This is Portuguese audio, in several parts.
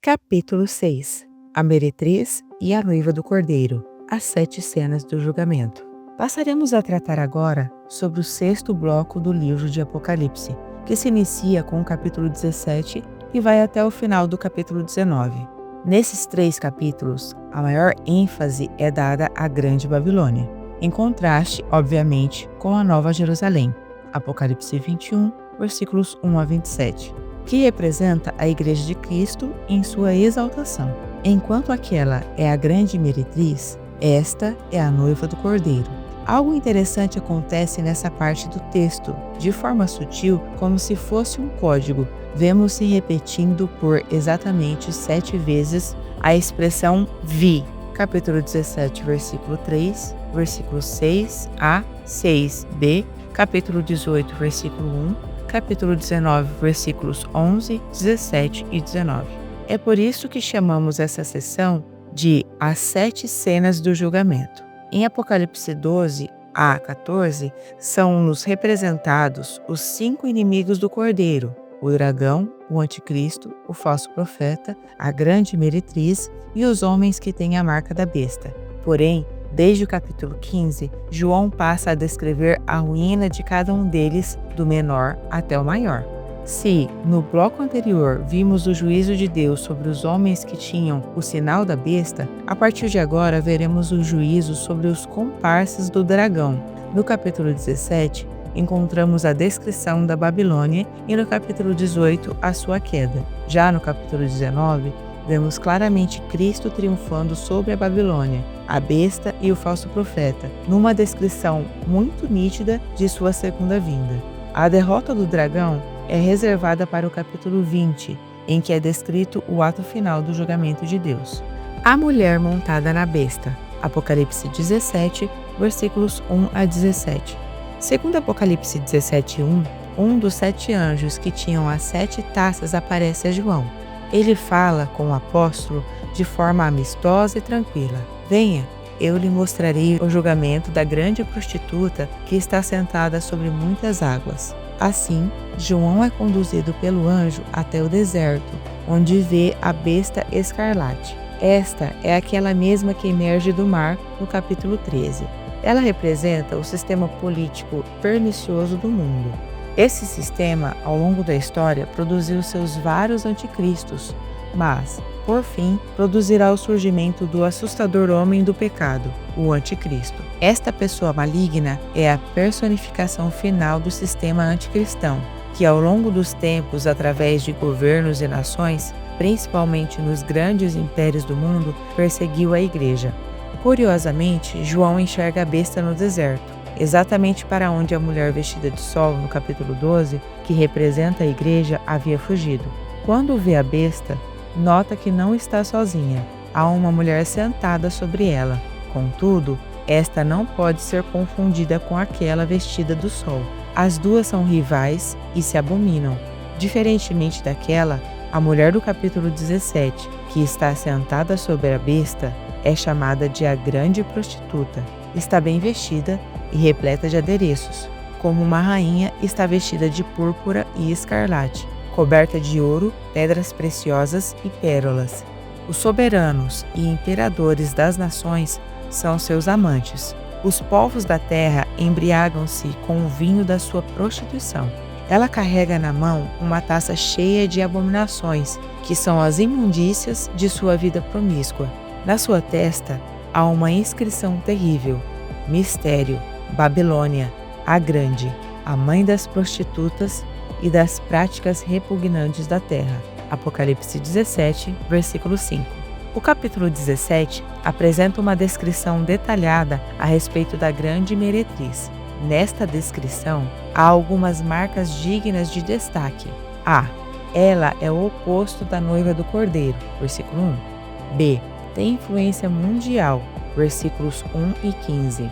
Capítulo 6. A meretriz e a noiva do cordeiro. As 7 cenas do julgamento. Passaremos a tratar agora sobre o 6º bloco do livro de Apocalipse, que se inicia com o capítulo 17 e vai até o final do capítulo 19. Nesses 3 capítulos, a maior ênfase é dada à Grande Babilônia, em contraste, obviamente, com a Nova Jerusalém, Apocalipse 21, versículos 1 a 27, que representa a Igreja de Cristo em sua exaltação. Enquanto aquela é a grande meretriz, esta é a noiva do Cordeiro. Algo interessante acontece nessa parte do texto. De forma sutil, como se fosse um código, vemos se repetindo por exatamente 7 vezes a expressão vi. Capítulo 17, versículo 3, versículo 6a, 6b, capítulo 18, versículo 1, capítulo 19, versículos 11, 17 e 19. É por isso que chamamos essa seção de As 7 Cenas do Julgamento. Em Apocalipse 12 a 14, são-nos representados os 5 inimigos do Cordeiro: o dragão, o anticristo, o falso profeta, a grande meretriz e os homens que têm a marca da besta. Porém, desde o capítulo 15, João passa a descrever a ruína de cada um deles, do menor até o maior. Se, no bloco anterior, vimos o juízo de Deus sobre os homens que tinham o sinal da besta, a partir de agora veremos o juízo sobre os comparsas do dragão. No capítulo 17, encontramos a descrição da Babilônia e no capítulo 18, a sua queda. Já no capítulo 19, vemos claramente Cristo triunfando sobre a Babilônia, a besta e o falso profeta, numa descrição muito nítida de sua segunda vinda. A derrota do dragão é reservada para o capítulo 20, em que é descrito o ato final do julgamento de Deus. A mulher montada na besta. Apocalipse 17, versículos 1 a 17. Segundo Apocalipse 17:1, um dos 7 anjos que tinham as 7 taças aparece a João. Ele fala com o apóstolo de forma amistosa e tranquila. Venha, eu lhe mostrarei o julgamento da grande prostituta que está sentada sobre muitas águas. Assim, João é conduzido pelo anjo até o deserto, onde vê a besta escarlate. Esta é aquela mesma que emerge do mar no capítulo 13. Ela representa o sistema político pernicioso do mundo. Esse sistema, ao longo da história, produziu seus vários anticristos, mas, por fim, produzirá o surgimento do assustador homem do pecado, o anticristo. Esta pessoa maligna é a personificação final do sistema anticristão, que ao longo dos tempos, através de governos e nações, principalmente nos grandes impérios do mundo, perseguiu a igreja. Curiosamente, João enxerga a besta no deserto, exatamente para onde a mulher vestida de sol, no capítulo 12, que representa a igreja, havia fugido. Quando vê a besta, nota que não está sozinha. Há uma mulher sentada sobre ela. Contudo, esta não pode ser confundida com aquela vestida do sol. As duas são rivais e se abominam. Diferentemente daquela, a mulher do capítulo 17, que está sentada sobre a besta, é chamada de a grande prostituta. Está bem vestida e repleta de adereços. Como uma rainha, está vestida de púrpura e escarlate, coberta de ouro, pedras preciosas e pérolas. Os soberanos e imperadores das nações são seus amantes. Os povos da terra embriagam-se com o vinho da sua prostituição. Ela carrega na mão uma taça cheia de abominações, que são as imundícias de sua vida promíscua. Na sua testa há uma inscrição terrível: Mistério, Babilônia, a Grande, a mãe das prostitutas e das práticas repugnantes da terra. Apocalipse 17, versículo 5. O capítulo 17 apresenta uma descrição detalhada a respeito da grande meretriz. Nesta descrição, há algumas marcas dignas de destaque. A. Ela é o oposto da noiva do Cordeiro, versículo 1. B. Tem influência mundial, versículos 1 e 15.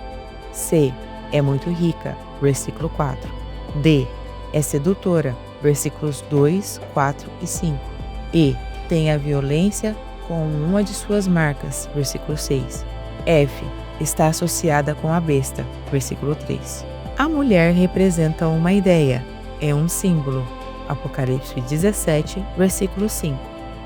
C. É muito rica, versículo 4. D. É sedutora, versículos 2, 4 e 5. E. Tem a violência com uma de suas marcas, versículo 6. F. Está associada com a besta, versículo 3. A mulher representa uma ideia, é um símbolo, Apocalipse 17, versículo 5.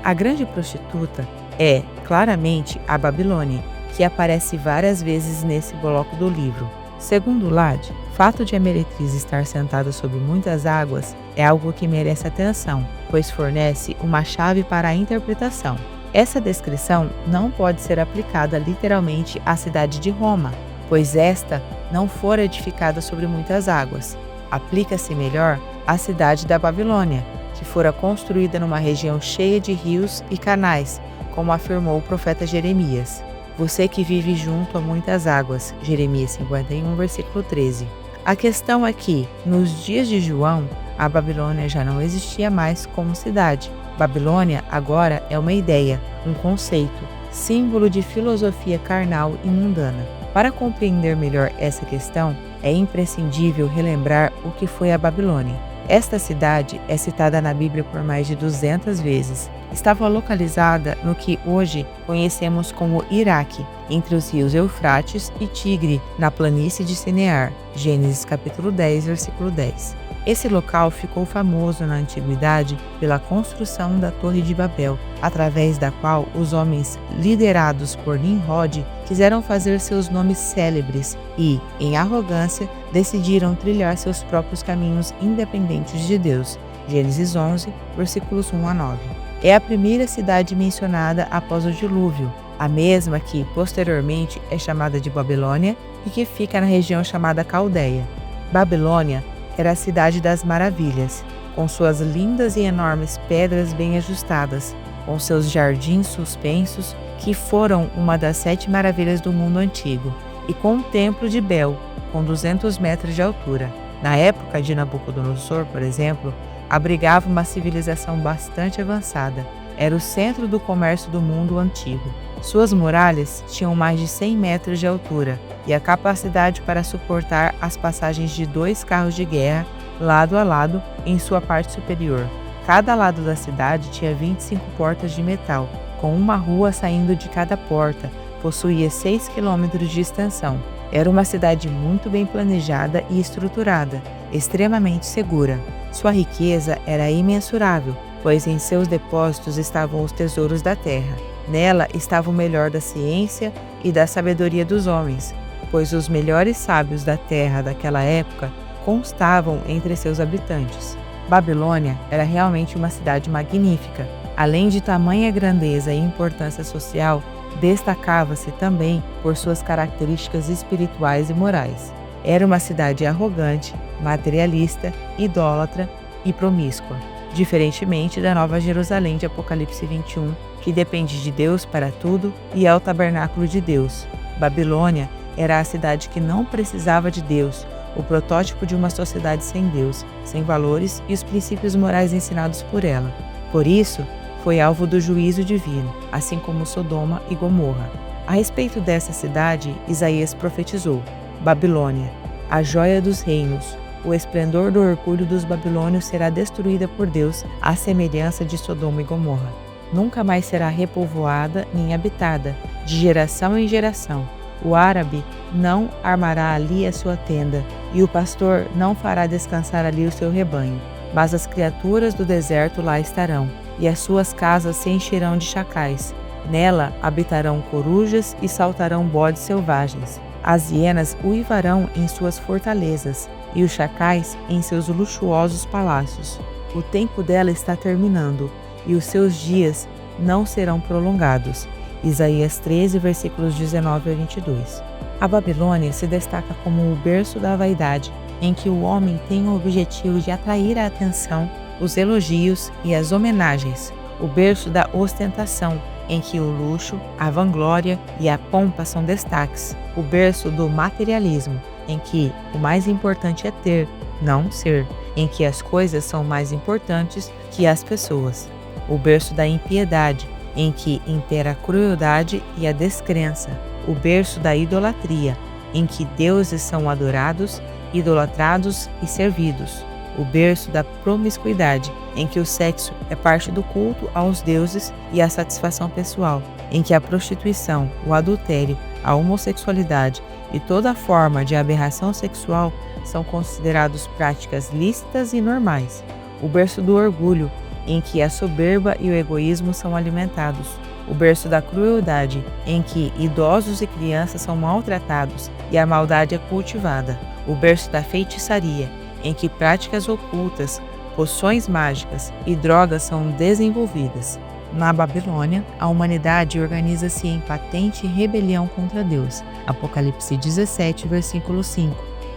A grande prostituta é, claramente, a Babilônia, que aparece várias vezes nesse bloco do livro. Segundo Lade, o fato de a meretriz estar sentada sobre muitas águas é algo que merece atenção, pois fornece uma chave para a interpretação. Essa descrição não pode ser aplicada literalmente à cidade de Roma, pois esta não fora edificada sobre muitas águas. Aplica-se melhor à cidade da Babilônia, que fora construída numa região cheia de rios e canais, como afirmou o profeta Jeremias. Você que vive junto a muitas águas, Jeremias 51, versículo 13. A questão é que, nos dias de João, a Babilônia já não existia mais como cidade. Babilônia agora é uma ideia, um conceito, símbolo de filosofia carnal e mundana. Para compreender melhor essa questão, é imprescindível relembrar o que foi a Babilônia. Esta cidade é citada na Bíblia por mais de 200 vezes. Estava localizada no que hoje conhecemos como Iraque, entre os rios Eufrates e Tigre, na planície de Sinear. Gênesis capítulo 10, versículo 10. Esse local ficou famoso na antiguidade pela construção da Torre de Babel, através da qual os homens liderados por Nimrod quiseram fazer seus nomes célebres e, em arrogância, decidiram trilhar seus próprios caminhos independentes de Deus. Gênesis 11, versículos 1 a 9. É a primeira cidade mencionada após o dilúvio, a mesma que, posteriormente, é chamada de Babilônia e que fica na região chamada Caldeia. Babilônia era a cidade das maravilhas, com suas lindas e enormes pedras bem ajustadas, com seus jardins suspensos, que foram uma das 7 maravilhas do mundo antigo, e com o templo de Bel, com 200 metros de altura. Na época de Nabucodonosor, por exemplo, abrigava uma civilização bastante avançada. Era o centro do comércio do mundo antigo. Suas muralhas tinham mais de 100 metros de altura e a capacidade para suportar as passagens de 2 carros de guerra lado a lado em sua parte superior. Cada lado da cidade tinha 25 portas de metal, com uma rua saindo de cada porta. Possuía 6 quilômetros de extensão. Era uma cidade muito bem planejada e estruturada, extremamente segura. Sua riqueza era imensurável, pois em seus depósitos estavam os tesouros da terra. Nela estava o melhor da ciência e da sabedoria dos homens, pois os melhores sábios da terra daquela época constavam entre seus habitantes. Babilônia era realmente uma cidade magnífica. Além de tamanha grandeza e importância social, destacava-se também por suas características espirituais e morais. Era uma cidade arrogante, materialista, idólatra e promíscua, diferentemente da Nova Jerusalém de Apocalipse 21, que depende de Deus para tudo e é o tabernáculo de Deus. Babilônia era a cidade que não precisava de Deus, o protótipo de uma sociedade sem Deus, sem valores e os princípios morais ensinados por ela. Por isso, foi alvo do juízo divino, assim como Sodoma e Gomorra. A respeito dessa cidade, Isaías profetizou: Babilônia, a joia dos reinos, o esplendor do orgulho dos babilônios será destruída por Deus, à semelhança de Sodoma e Gomorra. Nunca mais será repovoada nem habitada, de geração em geração. O árabe não armará ali a sua tenda, e o pastor não fará descansar ali o seu rebanho. Mas as criaturas do deserto lá estarão, e as suas casas se encherão de chacais. Nela habitarão corujas e saltarão bodes selvagens. As hienas uivarão em suas fortalezas, e os chacais em seus luxuosos palácios. O tempo dela está terminando, e os seus dias não serão prolongados. Isaías 13, versículos 19 a 22. A Babilônia se destaca como o berço da vaidade, em que o homem tem o objetivo de atrair a atenção, os elogios e as homenagens. O berço da ostentação, em que o luxo, a vanglória e a pompa são destaques. O berço do materialismo, em que o mais importante é ter, não ser, em que as coisas são mais importantes que as pessoas. O berço da impiedade, em que impera a crueldade e a descrença. O berço da idolatria, em que deuses são adorados, idolatrados e servidos. O berço da promiscuidade, em que o sexo é parte do culto aos deuses e à satisfação pessoal, em que a prostituição, o adultério, a homossexualidade e toda forma de aberração sexual são considerados práticas lícitas e normais. O berço do orgulho, em que a soberba e o egoísmo são alimentados. O berço da crueldade, em que idosos e crianças são maltratados e a maldade é cultivada. O berço da feitiçaria, em que práticas ocultas, poções mágicas e drogas são desenvolvidas. Na Babilônia, a humanidade organiza-se em patente rebelião contra Deus. Apocalipse 17, versículo 5.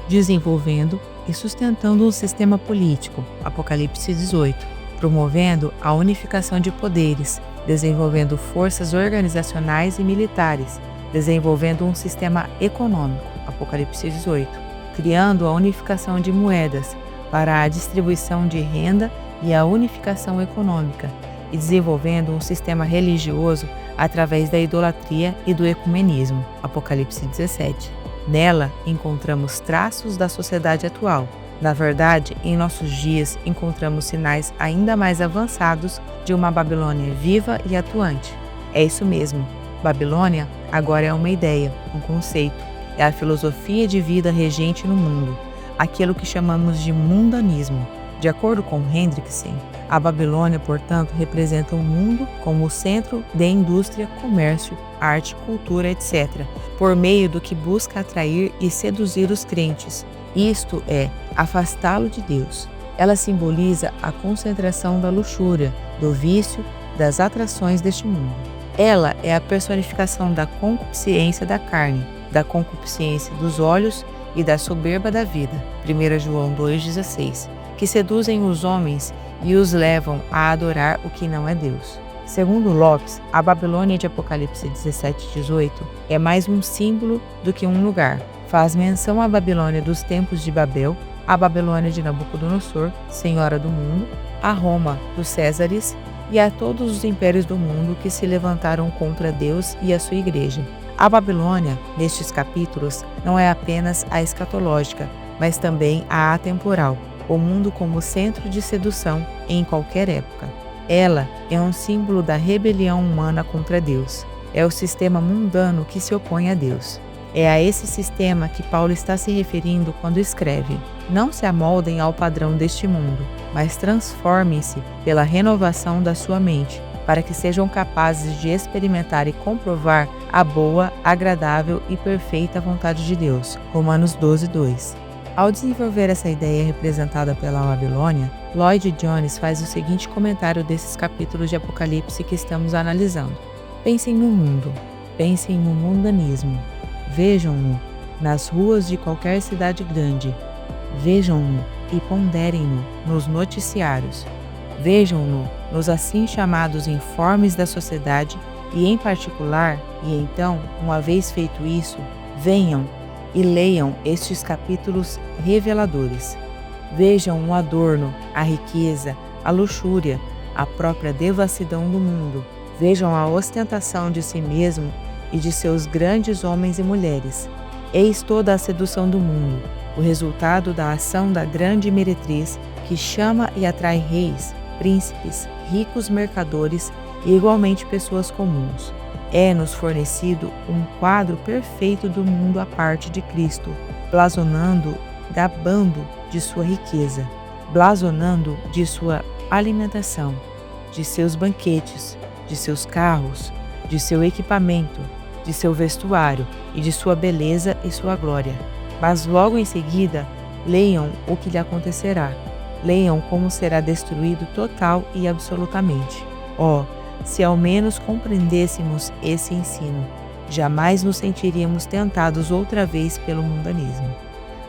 Desenvolvendo e sustentando um sistema político. Apocalipse 18. Promovendo a unificação de poderes, desenvolvendo forças organizacionais e militares, desenvolvendo um sistema econômico. Apocalipse 18. Criando a unificação de moedas para a distribuição de renda e a unificação econômica, e desenvolvendo um sistema religioso através da idolatria e do ecumenismo. Apocalipse 17. Nela encontramos traços da sociedade atual. Na verdade, em nossos dias encontramos sinais ainda mais avançados de uma Babilônia viva e atuante. É isso mesmo. Babilônia agora é uma ideia, um conceito. É a filosofia de vida regente no mundo, aquilo que chamamos de mundanismo. De acordo com Hendrickson, a Babilônia, portanto, representa o mundo como o centro de indústria, comércio, arte, cultura, etc., por meio do que busca atrair e seduzir os crentes, isto é, afastá-lo de Deus. Ela simboliza a concentração da luxúria, do vício, das atrações deste mundo. Ela é a personificação da concupiscência da carne, da concupiscência dos olhos e da soberba da vida. 1 João 2,16, que seduzem os homens e os levam a adorar o que não é Deus. Segundo Lopes, a Babilônia de Apocalipse 17:18 é mais um símbolo do que um lugar. Faz menção à Babilônia dos tempos de Babel, à Babilônia de Nabucodonosor, senhora do mundo, a Roma dos Césares e a todos os impérios do mundo que se levantaram contra Deus e a sua igreja. A Babilônia, nestes capítulos, não é apenas a escatológica, mas também a atemporal, o mundo como centro de sedução em qualquer época. Ela é um símbolo da rebelião humana contra Deus. É o sistema mundano que se opõe a Deus. É a esse sistema que Paulo está se referindo quando escreve: não se amoldem ao padrão deste mundo, mas transformem-se pela renovação da sua mente, para que sejam capazes de experimentar e comprovar a boa, agradável e perfeita vontade de Deus. Romanos 12:2. Ao desenvolver essa ideia representada pela Babilônia, Lloyd Jones faz o seguinte comentário desses capítulos de Apocalipse que estamos analisando. Pensem no mundo, pensem no mundanismo, vejam-no nas ruas de qualquer cidade grande, vejam-no e ponderem-no nos noticiários, vejam-no nos assim chamados informes da sociedade e em particular, e então, uma vez feito isso, venham e leiam estes capítulos reveladores. Vejam o adorno, a riqueza, a luxúria, a própria devassidão do mundo. Vejam a ostentação de si mesmo e de seus grandes homens e mulheres. Eis toda a sedução do mundo, o resultado da ação da grande meretriz que chama e atrai reis, príncipes, ricos mercadores e igualmente pessoas comuns. É-nos fornecido um quadro perfeito do mundo à parte de Cristo, blasonando, gabando de sua riqueza, blasonando de sua alimentação, de seus banquetes, de seus carros, de seu equipamento, de seu vestuário e de sua beleza e sua glória. Mas logo em seguida, leiam o que lhe acontecerá. Leiam como será destruído total e absolutamente. Se ao menos compreendêssemos esse ensino, jamais nos sentiríamos tentados outra vez pelo mundanismo.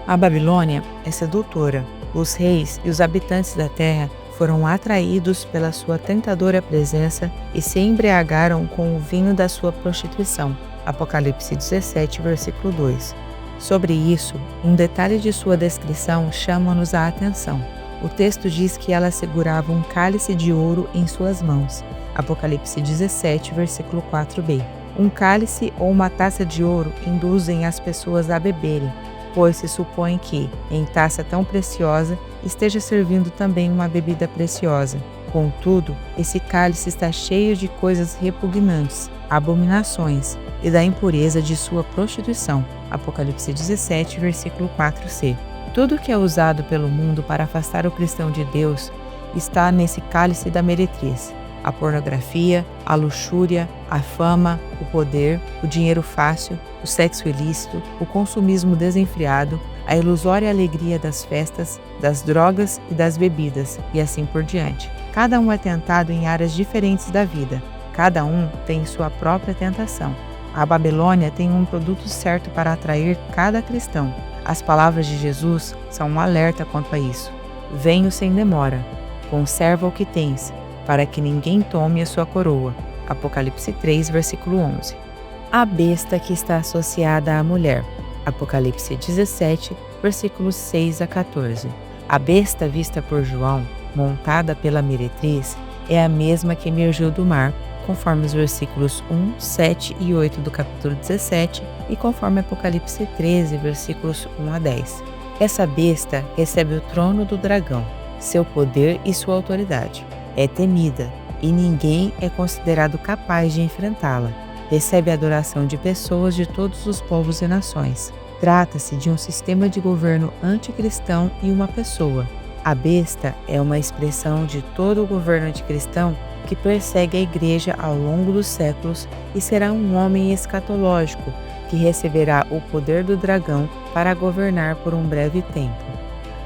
A Babilônia é sedutora. Os reis e os habitantes da terra foram atraídos pela sua tentadora presença e se embriagaram com o vinho da sua prostituição. Apocalipse 17, versículo 2. Sobre isso, um detalhe de sua descrição chama-nos a atenção. O texto diz que ela segurava um cálice de ouro em suas mãos. Apocalipse 17, versículo 4b. Um cálice ou uma taça de ouro induzem as pessoas a beberem, pois se supõe que, em taça tão preciosa, esteja servindo também uma bebida preciosa. Contudo, esse cálice está cheio de coisas repugnantes, abominações e da impureza de sua prostituição. Apocalipse 17, versículo 4c. Tudo que é usado pelo mundo para afastar o cristão de Deus está nesse cálice da meretriz: a pornografia, a luxúria, a fama, o poder, o dinheiro fácil, o sexo ilícito, o consumismo desenfreado, a ilusória alegria das festas, das drogas e das bebidas, e assim por diante. Cada um é tentado em áreas diferentes da vida. Cada um tem sua própria tentação. A Babilônia tem um produto certo para atrair cada cristão. As palavras de Jesus são um alerta quanto a isso. Venho sem demora. Conserva o que tens, para que ninguém tome a sua coroa. Apocalipse 3, versículo 11. A besta que está associada à mulher. Apocalipse 17, versículos 6 a 14. A besta vista por João, montada pela meretriz, é a mesma que emergiu do mar, conforme os versículos 1, 7 e 8 do capítulo 17 e conforme Apocalipse 13, versículos 1 a 10. Essa besta recebe o trono do dragão, seu poder e sua autoridade. É temida e ninguém é considerado capaz de enfrentá-la. Recebe a adoração de pessoas de todos os povos e nações. Trata-se de um sistema de governo anticristão e uma pessoa. A besta é uma expressão de todo o governo anticristão que persegue a igreja ao longo dos séculos e será um homem escatológico que receberá o poder do dragão para governar por um breve tempo.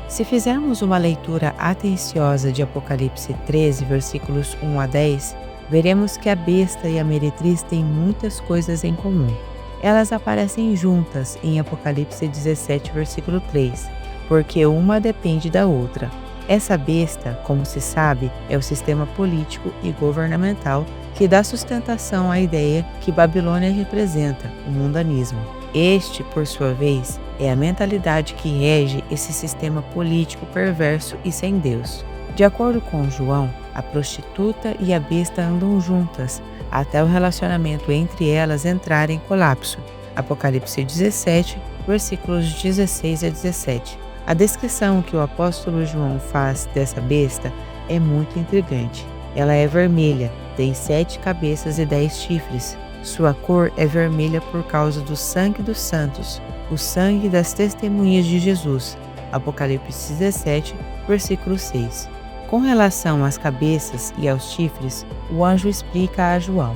Se fizermos uma leitura atenciosa de Apocalipse 13, versículos 1 a 10, veremos que a besta e a meretriz têm muitas coisas em comum. Elas aparecem juntas em Apocalipse 17, versículo 3, porque uma depende da outra. Essa besta, como se sabe, é o sistema político e governamental que dá sustentação à ideia que Babilônia representa, o mundanismo. Este, por sua vez, é a mentalidade que rege esse sistema político perverso e sem Deus. De acordo com João, a prostituta e a besta andam juntas, até o relacionamento entre elas entrar em colapso. Apocalipse 17, versículos 16 a 17. A descrição que o apóstolo João faz dessa besta é muito intrigante. Ela é vermelha, tem 7 cabeças e 10 chifres. Sua cor é vermelha por causa do sangue dos santos, o sangue das testemunhas de Jesus. Apocalipse 17, versículo 6. Com relação às cabeças e aos chifres, o anjo explica a João: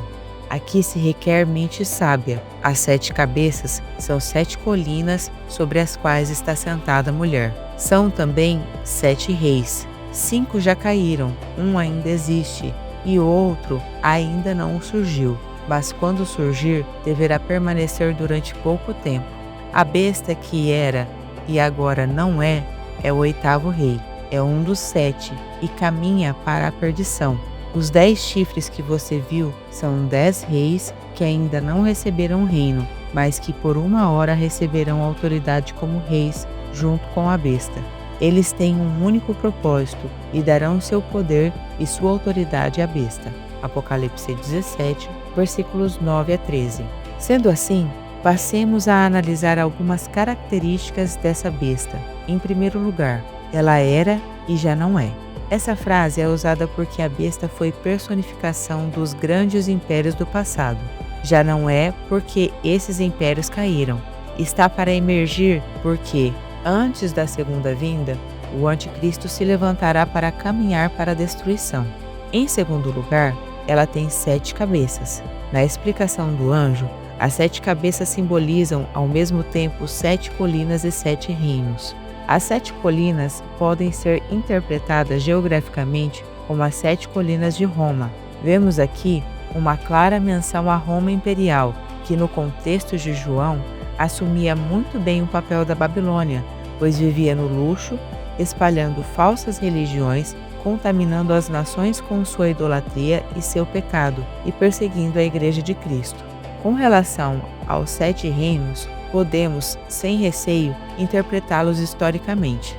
aqui se requer mente sábia. As 7 cabeças são 7 colinas sobre as quais está sentada a mulher. São também 7 reis. 5 já caíram, um ainda existe, e o outro ainda não surgiu. Mas quando surgir, deverá permanecer durante pouco tempo. A besta que era e agora não é o 8º rei. É um dos 7 e caminha para a perdição. Os 10 chifres que você viu são 10 reis que ainda não receberam reino, mas que por uma hora receberão autoridade como reis junto com a besta. Eles têm um único propósito e darão seu poder e sua autoridade à besta. Apocalipse 17, versículos 9 a 13. Sendo assim, passemos a analisar algumas características dessa besta. Em primeiro lugar, ela era e já não é. Essa frase é usada porque a besta foi personificação dos grandes impérios do passado. Já não é porque esses impérios caíram. Está para emergir porque, antes da segunda vinda, o anticristo se levantará para caminhar para a destruição. Em segundo lugar, ela tem 7 cabeças. Na explicação do anjo, as 7 cabeças simbolizam ao mesmo tempo 7 colinas e 7 reinos. As 7 colinas podem ser interpretadas geograficamente como as 7 colinas de Roma. Vemos aqui uma clara menção à Roma imperial, que no contexto de João assumia muito bem o papel da Babilônia, pois vivia no luxo, espalhando falsas religiões, contaminando as nações com sua idolatria e seu pecado, e perseguindo a Igreja de Cristo. Com relação aos 7 reinos, podemos, sem receio, interpretá-los historicamente.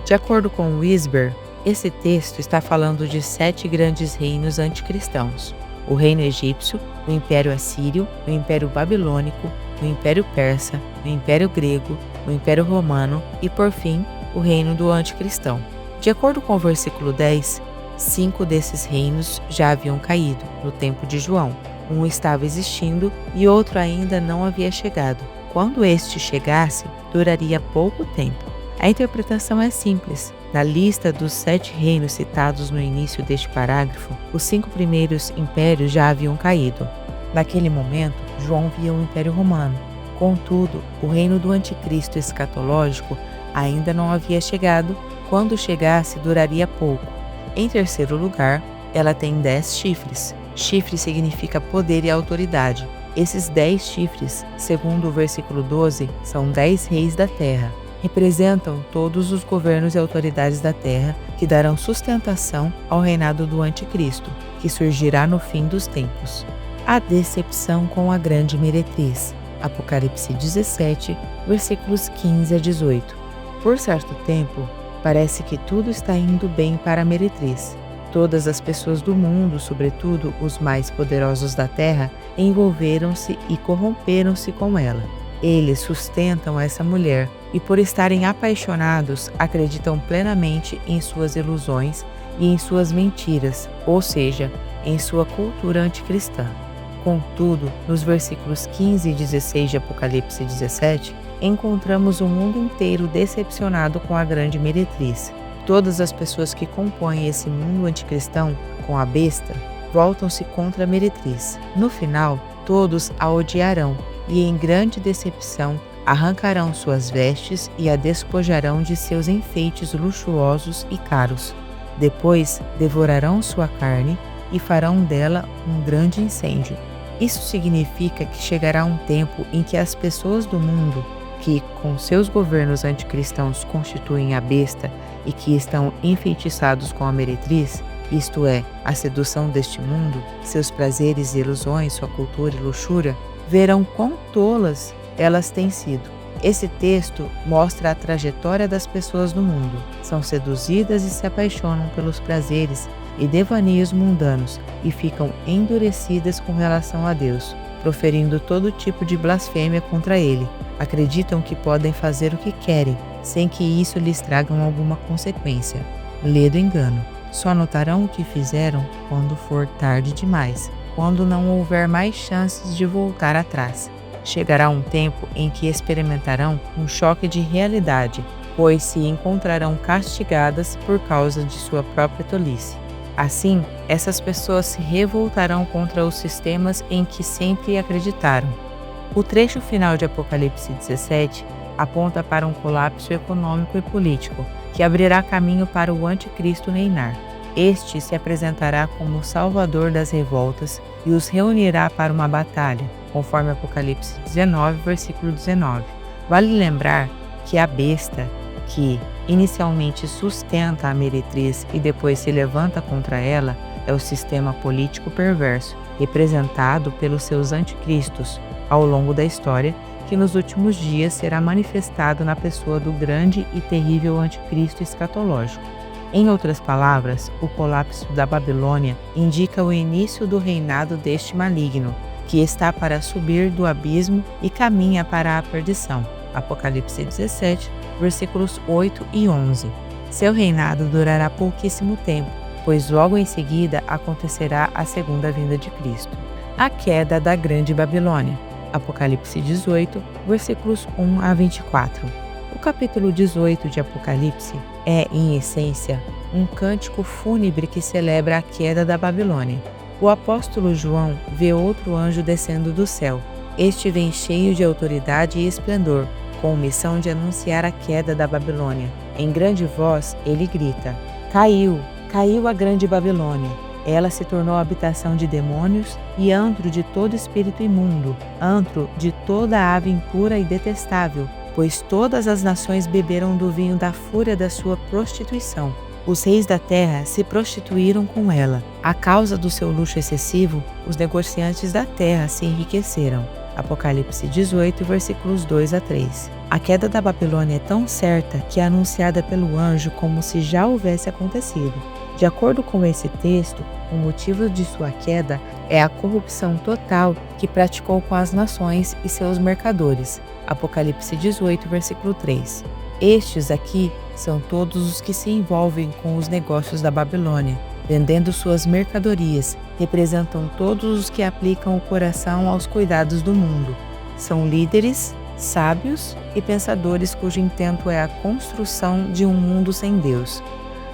De acordo com Wisber, esse texto está falando de 7 grandes reinos anticristãos: o reino egípcio, o império assírio, o império babilônico, o império persa, o império grego, o império romano e, por fim, o reino do anticristão. De acordo com o versículo 10, 5 desses reinos já haviam caído no tempo de João. Um estava existindo e outro ainda não havia chegado. Quando este chegasse, duraria pouco tempo. A interpretação é simples. Na lista dos 7 reinos citados no início deste parágrafo, os 5 primeiros impérios já haviam caído. Naquele momento, João via o Império Romano. Contudo, o reino do anticristo escatológico ainda não havia chegado. Quando chegasse, duraria pouco. Em terceiro lugar, ela tem 10 chifres. Chifre significa poder e autoridade. Esses 10 chifres, segundo o versículo 12, são 10 reis da terra. Representam todos os governos e autoridades da terra que darão sustentação ao reinado do anticristo, que surgirá no fim dos tempos. A decepção com a grande meretriz. Apocalipse 17, versículos 15 a 18. Por certo tempo, parece que tudo está indo bem para a meretriz. Todas as pessoas do mundo, sobretudo os mais poderosos da terra, envolveram-se e corromperam-se com ela. Eles sustentam essa mulher e, por estarem apaixonados, acreditam plenamente em suas ilusões e em suas mentiras, ou seja, em sua cultura anticristã. Contudo, nos versículos 15 e 16 de Apocalipse 17, encontramos o mundo inteiro decepcionado com a grande meretriz. Todas as pessoas que compõem esse mundo anticristão, com a besta, voltam-se contra a meretriz. No final, todos a odiarão e, em grande decepção, arrancarão suas vestes e a despojarão de seus enfeites luxuosos e caros. Depois, devorarão sua carne e farão dela um grande incêndio. Isso significa que chegará um tempo em que as pessoas do mundo, que com seus governos anticristãos constituem a besta e que estão enfeitiçados com a meretriz, isto é, a sedução deste mundo, seus prazeres e ilusões, sua cultura e luxúria, verão quão tolas elas têm sido. Esse texto mostra a trajetória das pessoas do mundo. São seduzidas e se apaixonam pelos prazeres e devaneios mundanos e ficam endurecidas com relação a Deus, proferindo todo tipo de blasfêmia contra Ele. Acreditam que podem fazer o que querem, sem que isso lhes traga alguma consequência. Lê do engano. Só notarão o que fizeram quando for tarde demais, quando não houver mais chances de voltar atrás. Chegará um tempo em que experimentarão um choque de realidade, pois se encontrarão castigadas por causa de sua própria tolice. Assim, essas pessoas se revoltarão contra os sistemas em que sempre acreditaram. O trecho final de Apocalipse 17 aponta para um colapso econômico e político, que abrirá caminho para o anticristo reinar. Este se apresentará como o salvador das revoltas e os reunirá para uma batalha, conforme Apocalipse 19, versículo 19. Vale lembrar que a besta, que inicialmente sustenta a meretriz e depois se levanta contra ela, é o sistema político perverso, representado pelos seus anticristos ao longo da história, que nos últimos dias será manifestado na pessoa do grande e terrível anticristo escatológico. Em outras palavras, o colapso da Babilônia indica o início do reinado deste maligno, que está para subir do abismo e caminha para a perdição. Apocalipse 17, versículos 8 e 11. Seu reinado durará pouquíssimo tempo, pois logo em seguida acontecerá a segunda vinda de Cristo. A queda da grande Babilônia. Apocalipse 18, versículos 1 a 24. O capítulo 18 de Apocalipse é, em essência, um cântico fúnebre que celebra a queda da Babilônia. O apóstolo João vê outro anjo descendo do céu. Este vem cheio de autoridade e esplendor, com missão de anunciar a queda da Babilônia. Em grande voz, ele grita: "Caiu, caiu a grande Babilônia. Ela se tornou habitação de demônios e antro de todo espírito imundo, antro de toda ave impura e detestável, pois todas as nações beberam do vinho da fúria da sua prostituição. Os reis da terra se prostituíram com ela. A causa do seu luxo excessivo, os negociantes da terra se enriqueceram." Apocalipse 18, versículos 2 a 3. A queda da Babilônia é tão certa que é anunciada pelo anjo como se já houvesse acontecido. De acordo com esse texto, o motivo de sua queda é a corrupção total que praticou com as nações e seus mercadores. Apocalipse 18, versículo 3. Estes aqui são todos os que se envolvem com os negócios da Babilônia, vendendo suas mercadorias, representam todos os que aplicam o coração aos cuidados do mundo. São líderes, sábios e pensadores cujo intento é a construção de um mundo sem Deus.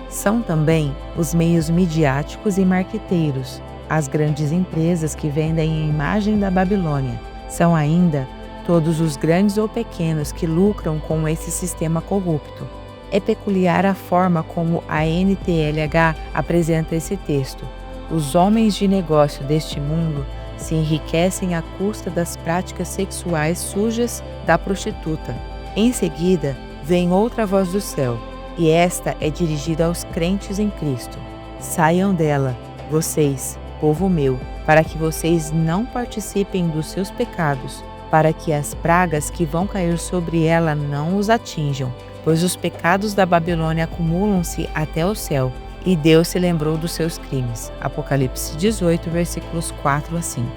São também os meios midiáticos e marqueteiros, as grandes empresas que vendem a imagem da Babilônia. São ainda todos os grandes ou pequenos que lucram com esse sistema corrupto. É peculiar a forma como a NTLH apresenta esse texto. Os homens de negócio deste mundo se enriquecem à custa das práticas sexuais sujas da prostituta. Em seguida, vem outra voz do céu, e esta é dirigida aos crentes em Cristo. Saiam dela, vocês, povo meu, para que vocês não participem dos seus pecados, para que as pragas que vão cair sobre ela não os atinjam, pois os pecados da Babilônia acumulam-se até o céu, e Deus se lembrou dos seus crimes. Apocalipse 18, versículos 4 a 5.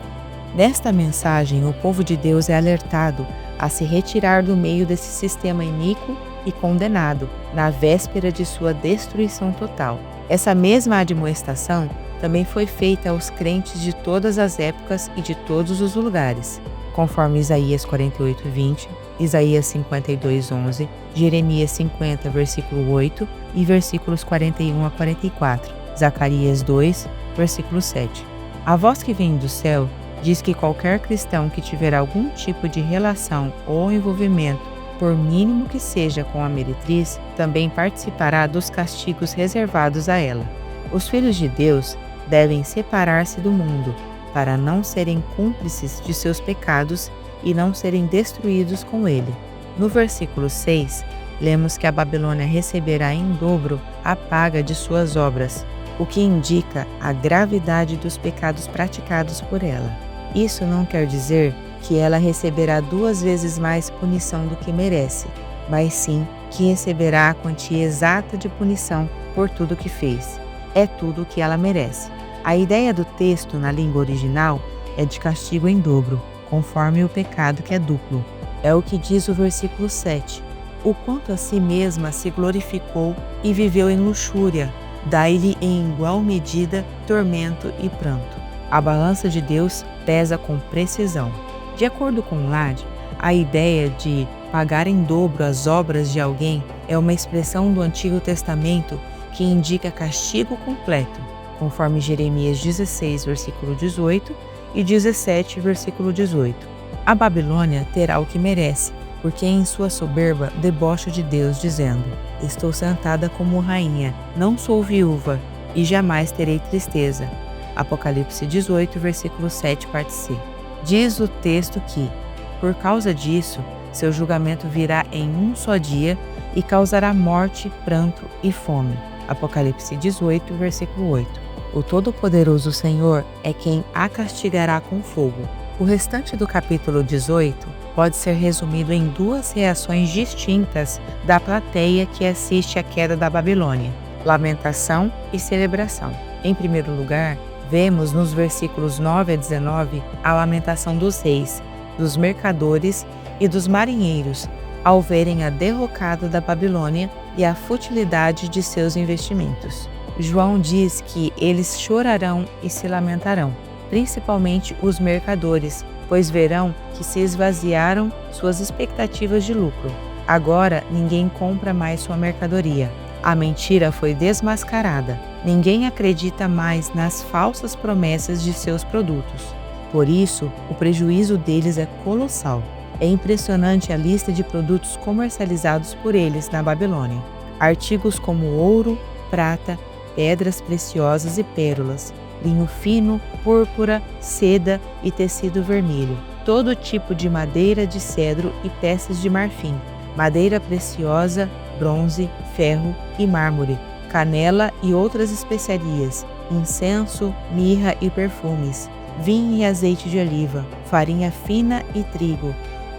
Nesta mensagem, o povo de Deus é alertado a se retirar do meio desse sistema iníquo e condenado, na véspera de sua destruição total. Essa mesma admoestação também foi feita aos crentes de todas as épocas e de todos os lugares, conforme Isaías 48, 20, Isaías 52, 11, Jeremias 50, versículo 8 e versículos 41 a 44, Zacarias 2, versículo 7. A voz que vem do céu diz que qualquer cristão que tiver algum tipo de relação ou envolvimento, por mínimo que seja com a meretriz, também participará dos castigos reservados a ela. Os filhos de Deus devem separar-se do mundo, para não serem cúmplices de seus pecados e não serem destruídos com ele. No versículo 6, lemos que a Babilônia receberá em dobro a paga de suas obras, o que indica a gravidade dos pecados praticados por ela. Isso não quer dizer que ela receberá 2 vezes mais punição do que merece, mas sim que receberá a quantia exata de punição por tudo que fez. É tudo o que ela merece. A ideia do texto na língua original é de castigo em dobro, conforme o pecado que é duplo. É o que diz o versículo 7. O quanto a si mesma se glorificou e viveu em luxúria, dai-lhe em igual medida tormento e pranto. A balança de Deus pesa com precisão. De acordo com Ladd, a ideia de pagar em dobro as obras de alguém é uma expressão do Antigo Testamento que indica castigo completo, conforme Jeremias 16, versículo 18 e 17, versículo 18. A Babilônia terá o que merece, porque em sua soberba debocha de Deus, dizendo: estou sentada como rainha, não sou viúva, e jamais terei tristeza. Apocalipse 18, versículo 7, parte C. Diz o texto que, por causa disso, seu julgamento virá em um só dia e causará morte, pranto e fome. Apocalipse 18, versículo 8. O Todo-Poderoso Senhor é quem a castigará com fogo. O restante do capítulo 18 pode ser resumido em 2 reações distintas da plateia que assiste à queda da Babilônia: lamentação e celebração. Em primeiro lugar, vemos nos versículos 9 a 19 a lamentação dos reis, dos mercadores e dos marinheiros ao verem a derrocada da Babilônia e a futilidade de seus investimentos. João diz que eles chorarão e se lamentarão, principalmente os mercadores, pois verão que se esvaziaram suas expectativas de lucro. Agora ninguém compra mais sua mercadoria. A mentira foi desmascarada. Ninguém acredita mais nas falsas promessas de seus produtos. Por isso, o prejuízo deles é colossal. É impressionante a lista de produtos comercializados por eles na Babilônia. Artigos como ouro, prata, pedras preciosas e pérolas, linho fino, púrpura, seda e tecido vermelho, todo tipo de madeira de cedro e peças de marfim, madeira preciosa, bronze, ferro e mármore, canela e outras especiarias, incenso, mirra e perfumes, vinho e azeite de oliva, farinha fina e trigo,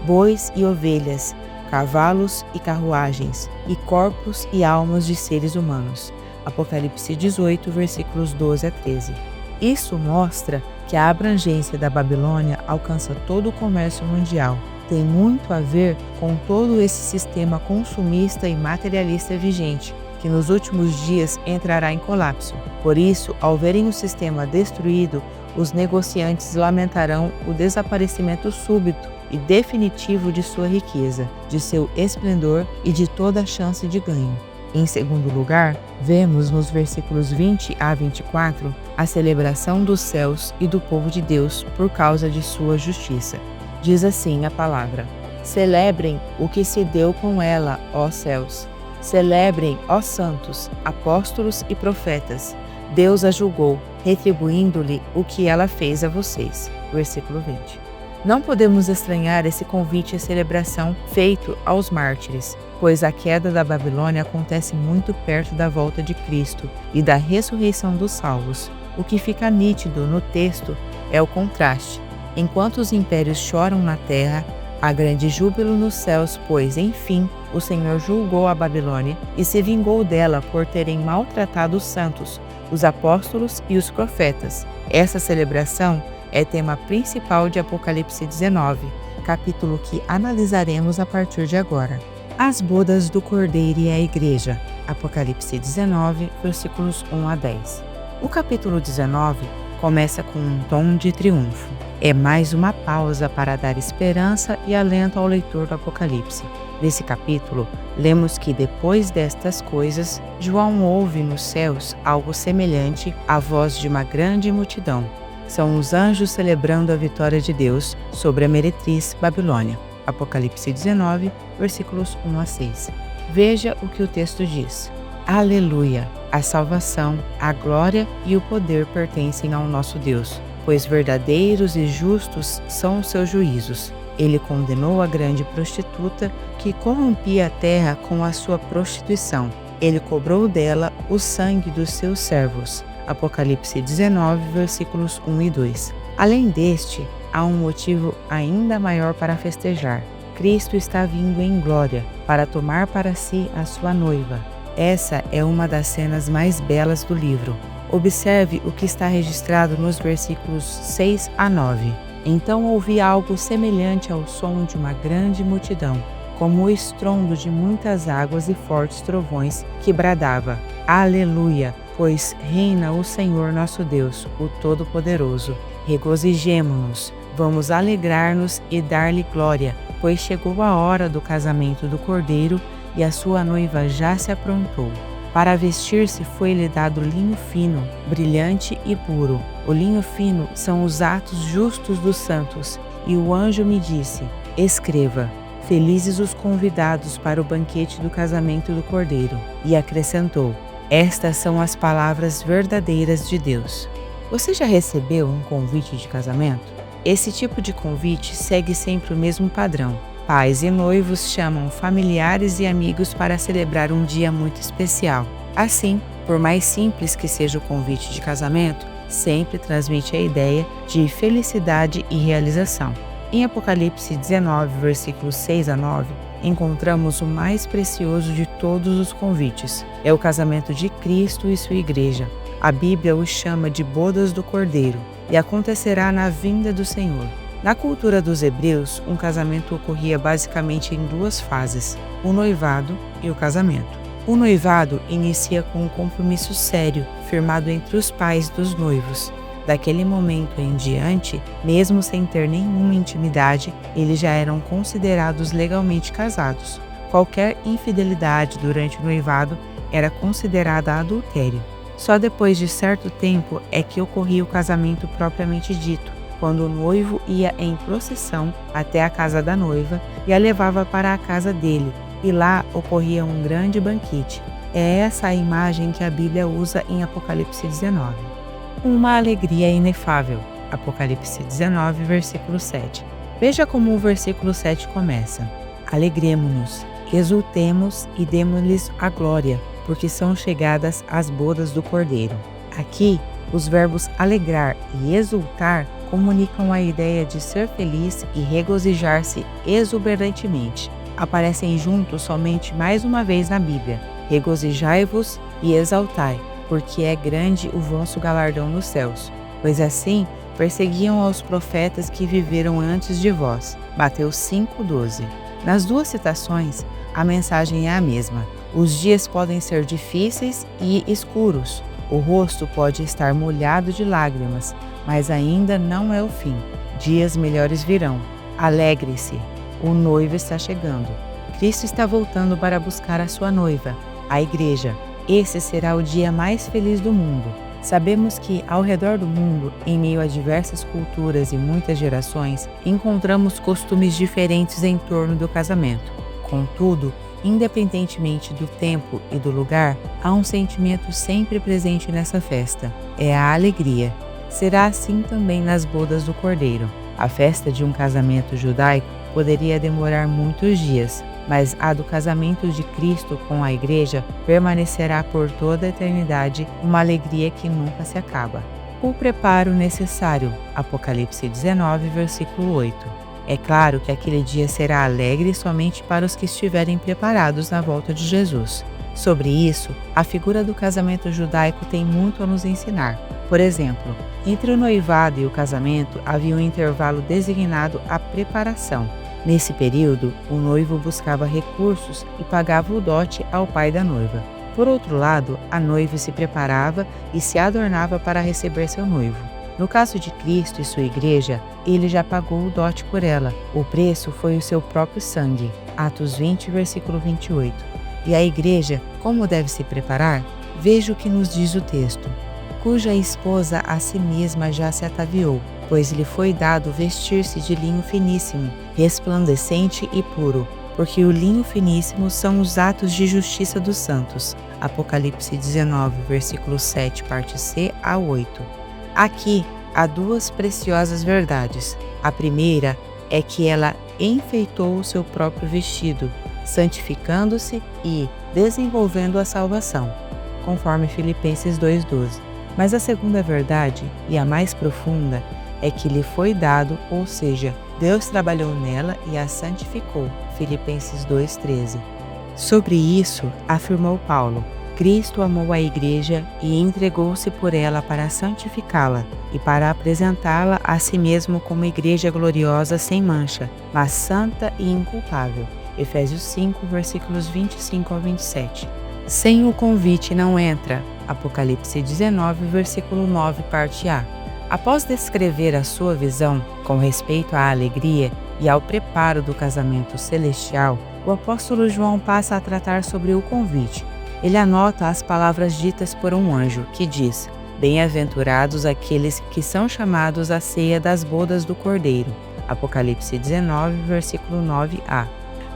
bois e ovelhas, cavalos e carruagens, e corpos e almas de seres humanos. Apocalipse 18, versículos 12 a 13. Isso mostra que a abrangência da Babilônia alcança todo o comércio mundial. Tem muito a ver com todo esse sistema consumista e materialista vigente, que nos últimos dias entrará em colapso. Por isso, ao verem o sistema destruído, os negociantes lamentarão o desaparecimento súbito e definitivo de sua riqueza, de seu esplendor e de toda a chance de ganho. Em segundo lugar, vemos nos versículos 20 a 24 a celebração dos céus e do povo de Deus por causa de sua justiça. Diz assim a palavra: celebrem o que se deu com ela, ó céus. Celebrem, ó santos, apóstolos e profetas. Deus a julgou, retribuindo-lhe o que ela fez a vocês. Versículo 20. Não podemos estranhar esse convite à celebração feito aos mártires, pois a queda da Babilônia acontece muito perto da volta de Cristo e da ressurreição dos salvos. O que fica nítido no texto é o contraste. Enquanto os impérios choram na terra, há grande júbilo nos céus, pois, enfim, o Senhor julgou a Babilônia e se vingou dela por terem maltratado os santos, os apóstolos e os profetas. Essa celebração é tema principal de Apocalipse 19, capítulo que analisaremos a partir de agora. As bodas do Cordeiro e a Igreja, Apocalipse 19, versículos 1 a 10. O capítulo 19 começa com um tom de triunfo. É mais uma pausa para dar esperança e alento ao leitor do Apocalipse. Nesse capítulo, lemos que depois destas coisas, João ouve nos céus algo semelhante à voz de uma grande multidão. São os anjos celebrando a vitória de Deus sobre a meretriz Babilônia. Apocalipse 19, versículos 1 a 6. Veja o que o texto diz. Aleluia! A salvação, a glória e o poder pertencem ao nosso Deus, pois verdadeiros e justos são os seus juízos. Ele condenou a grande prostituta que corrompia a terra com a sua prostituição. Ele cobrou dela o sangue dos seus servos. Apocalipse 19, versículos 1 e 2. Além deste, há um motivo ainda maior para festejar. Cristo está vindo em glória para tomar para si a sua noiva. Essa é uma das cenas mais belas do livro. Observe o que está registrado nos versículos 6 a 9. Então ouvi algo semelhante ao som de uma grande multidão, como o estrondo de muitas águas e fortes trovões, que bradava: Aleluia! Pois reina o Senhor nosso Deus, o Todo-Poderoso. Regozijemo-nos, vamos alegrar-nos e dar-lhe glória, pois chegou a hora do casamento do Cordeiro e a sua noiva já se aprontou. Para vestir-se foi-lhe dado linho fino, brilhante e puro. O linho fino são os atos justos dos santos. E o anjo me disse: escreva: felizes os convidados para o banquete do casamento do Cordeiro. E acrescentou: estas são as palavras verdadeiras de Deus. Você já recebeu um convite de casamento? Esse tipo de convite segue sempre o mesmo padrão. Pais e noivos chamam familiares e amigos para celebrar um dia muito especial. Assim, por mais simples que seja o convite de casamento, sempre transmite a ideia de felicidade e realização. Em Apocalipse 19, versículos 6 a 9, encontramos o mais precioso de todos os convites. É o casamento de Cristo e sua igreja. A Bíblia o chama de bodas do Cordeiro e acontecerá na vinda do Senhor. Na cultura dos hebreus, um casamento ocorria basicamente em duas fases: o noivado e o casamento. O noivado inicia com um compromisso sério, firmado entre os pais dos noivos. Daquele momento em diante, mesmo sem ter nenhuma intimidade, eles já eram considerados legalmente casados. Qualquer infidelidade durante o noivado era considerada adultério. Só depois de certo tempo é que ocorria o casamento propriamente dito, quando o noivo ia em procissão até a casa da noiva e a levava para a casa dele, e lá ocorria um grande banquete. É essa a imagem que a Bíblia usa em Apocalipse 19. Uma alegria inefável. Apocalipse 19, versículo 7. Veja como o versículo 7 começa: alegremo-nos, exultemos e demo-lhes a glória, porque são chegadas as bodas do Cordeiro. Aqui, os verbos alegrar e exultar comunicam a ideia de ser feliz e regozijar-se exuberantemente. Aparecem juntos somente mais uma vez na Bíblia: regozijai-vos e exaltai, porque é grande o vosso galardão nos céus. Pois assim perseguiam aos profetas que viveram antes de vós. Mateus 5:12. Nas duas citações, a mensagem é a mesma. Os dias podem ser difíceis e escuros. O rosto pode estar molhado de lágrimas, mas ainda não é o fim. Dias melhores virão. Alegre-se, o noivo está chegando. Cristo está voltando para buscar a sua noiva, a igreja. Esse será o dia mais feliz do mundo. Sabemos que, ao redor do mundo, em meio a diversas culturas e muitas gerações, encontramos costumes diferentes em torno do casamento. Contudo, independentemente do tempo e do lugar, há um sentimento sempre presente nessa festa: é a alegria. Será assim também nas bodas do Cordeiro. A festa de um casamento judaico poderia demorar muitos dias, mas a do casamento de Cristo com a Igreja permanecerá por toda a eternidade, uma alegria que nunca se acaba. O preparo necessário. Apocalipse 19, versículo 8. É claro que aquele dia será alegre somente para os que estiverem preparados na volta de Jesus. Sobre isso, a figura do casamento judaico tem muito a nos ensinar. Por exemplo, entre o noivado e o casamento havia um intervalo designado à preparação. Nesse período, o noivo buscava recursos e pagava o dote ao pai da noiva. Por outro lado, a noiva se preparava e se adornava para receber seu noivo. No caso de Cristo e sua igreja, ele já pagou o dote por ela. O preço foi o seu próprio sangue. Atos 20, versículo 28. E a igreja, como deve se preparar? Veja o que nos diz o texto: cuja esposa a si mesma já se ataviou, pois lhe foi dado vestir-se de linho finíssimo, resplandecente e puro, porque o linho finíssimo são os atos de justiça dos santos. Apocalipse 19, versículo 7, parte C a 8. Aqui há duas preciosas verdades. A primeira é que ela enfeitou o seu próprio vestido, santificando-se e desenvolvendo a salvação, conforme Filipenses 2,12. Mas a segunda verdade, e a mais profunda, é que lhe foi dado, ou seja, Deus trabalhou nela e a santificou, Filipenses 2,13. Sobre isso, afirmou Paulo: Cristo amou a igreja e entregou-se por ela para santificá-la e para apresentá-la a si mesmo como igreja gloriosa sem mancha, mas santa e inculpável. Efésios 5, versículos 25 ao 27. Sem o convite não entra. Apocalipse 19, versículo 9, parte A. Após descrever a sua visão com respeito à alegria e ao preparo do casamento celestial, o apóstolo João passa a tratar sobre o convite. Ele anota as palavras ditas por um anjo, que diz: bem-aventurados aqueles que são chamados à ceia das bodas do Cordeiro. Apocalipse 19, versículo 9a.